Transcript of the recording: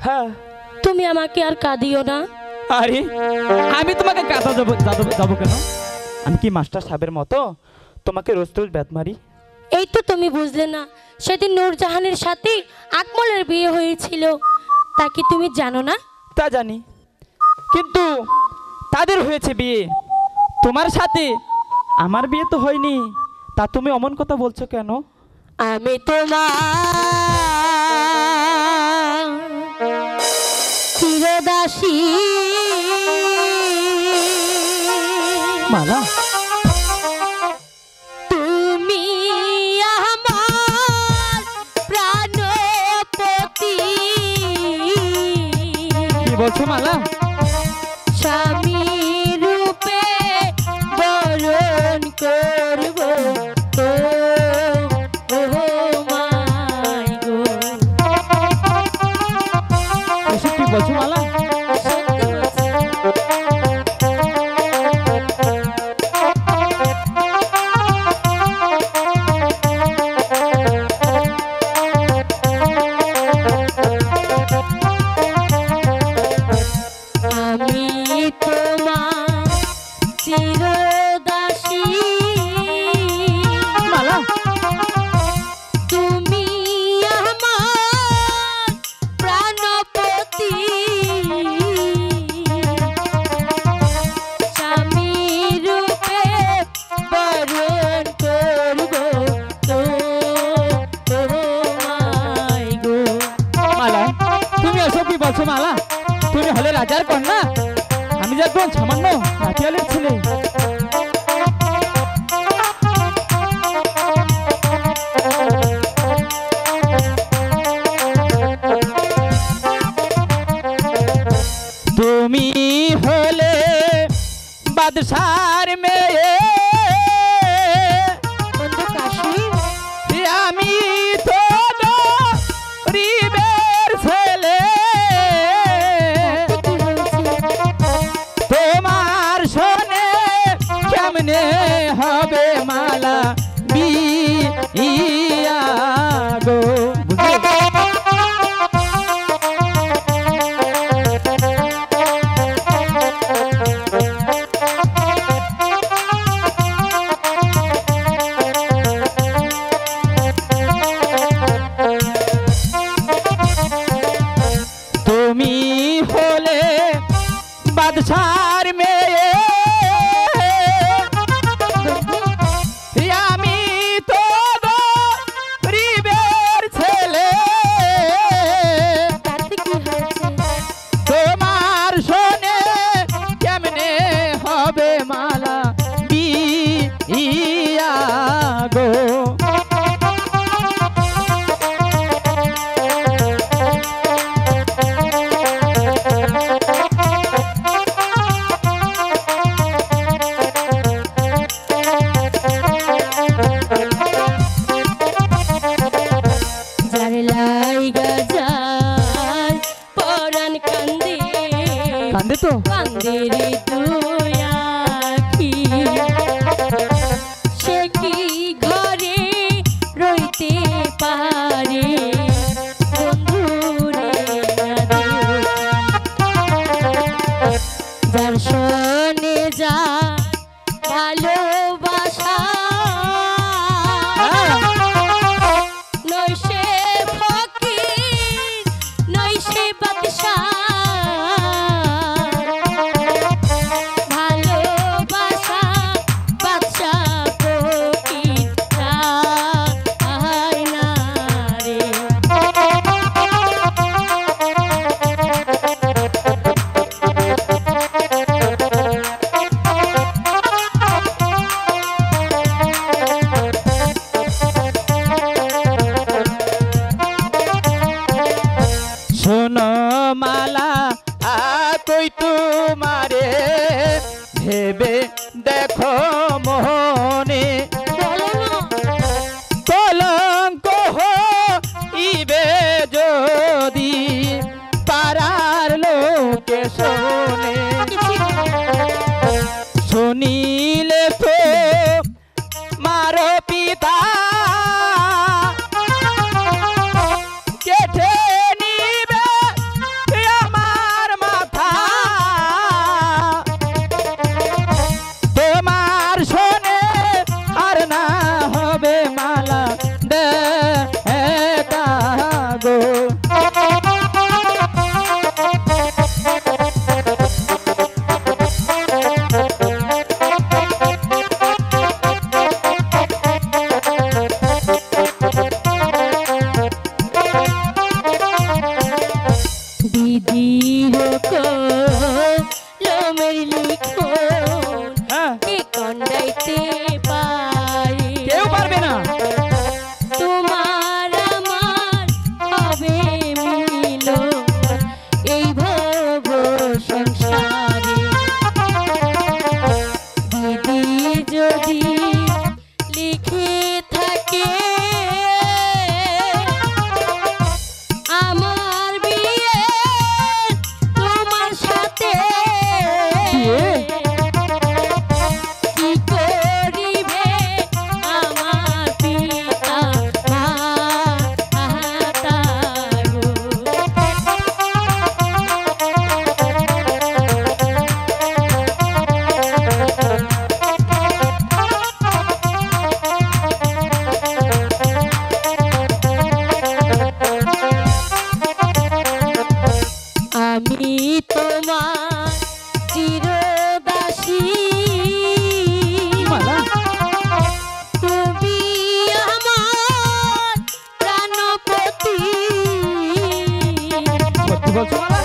হ্যাঁ। তুমি আমাকে আর কাঁদিও না। আরে আমি তোমাকে কাঁদা যাবো কেন? আমি কি মাস্টার সাহেবের মতো তোমাকে রোজ রোজ ব্যাত মারি? এই তো তুমি বুঝলে না, সেদিন নূরজাহানের সাথে আকমলের বিয়ে হয়েছিল, তা কি তুমি জানো না? তা জানি, কিন্তু তাদের হয়েছে বিয়ে, তোমার সাথে আমার বিয়ে তো হয়নি। তা তুমি অমন কথা বলছো কেন? আমি তোমার চিরদাসী মালা। তুমি আমার প্রাণপতি। কি বলছো মালা? স্বামী রূপে বরণ করব তো। কি বলছো মালা? মালা, তুমি হলে রাজার কন্যা, আমি যে একজন সামান্য রাতিয়ালের ছেলে। তুমি হলে বাদশার মেয়ে, আমি তো গরিবের ছেলে। তোমার শোনে কেমনে হবে মালা বিয়া গো? তুমি হলে বাদশার মেয়ে, আমি তো গরিবের ছেলে। তোমার শোনে কেমনে হবে মালা বিয়া গো? কান্দে তো কান্দে রে তুই আখি, সে কি ঘরে রইতে পারে বন্ধুরে? যার শোনে যা ভালোবাসা, নয় সে ফকির নয় সে বাদশা। শোনো মালা, কই তোমারে ভেবে দেখো মোহনে, কলঙ্ক হইবে যদি পাড়ার লোকে শোনে। শুনিলে তো মারো পিতা কেটে নিবে দিদির কলমের লিখন হ্যাঁ কে কন্ডাইতে পারে কেউ পারবে না। তোমার আমার হবে মিলন এই ভব সংসারে দিদি যদি লিখে থাকে আমার বিয়ে তোমার সাথে বিয়ে? কি করিবে আমার পিতা মাতা গো? আমি তোমার চিরদাসী মালা তুমি আমার প্রাণপতি সত্যি বলছো মালা?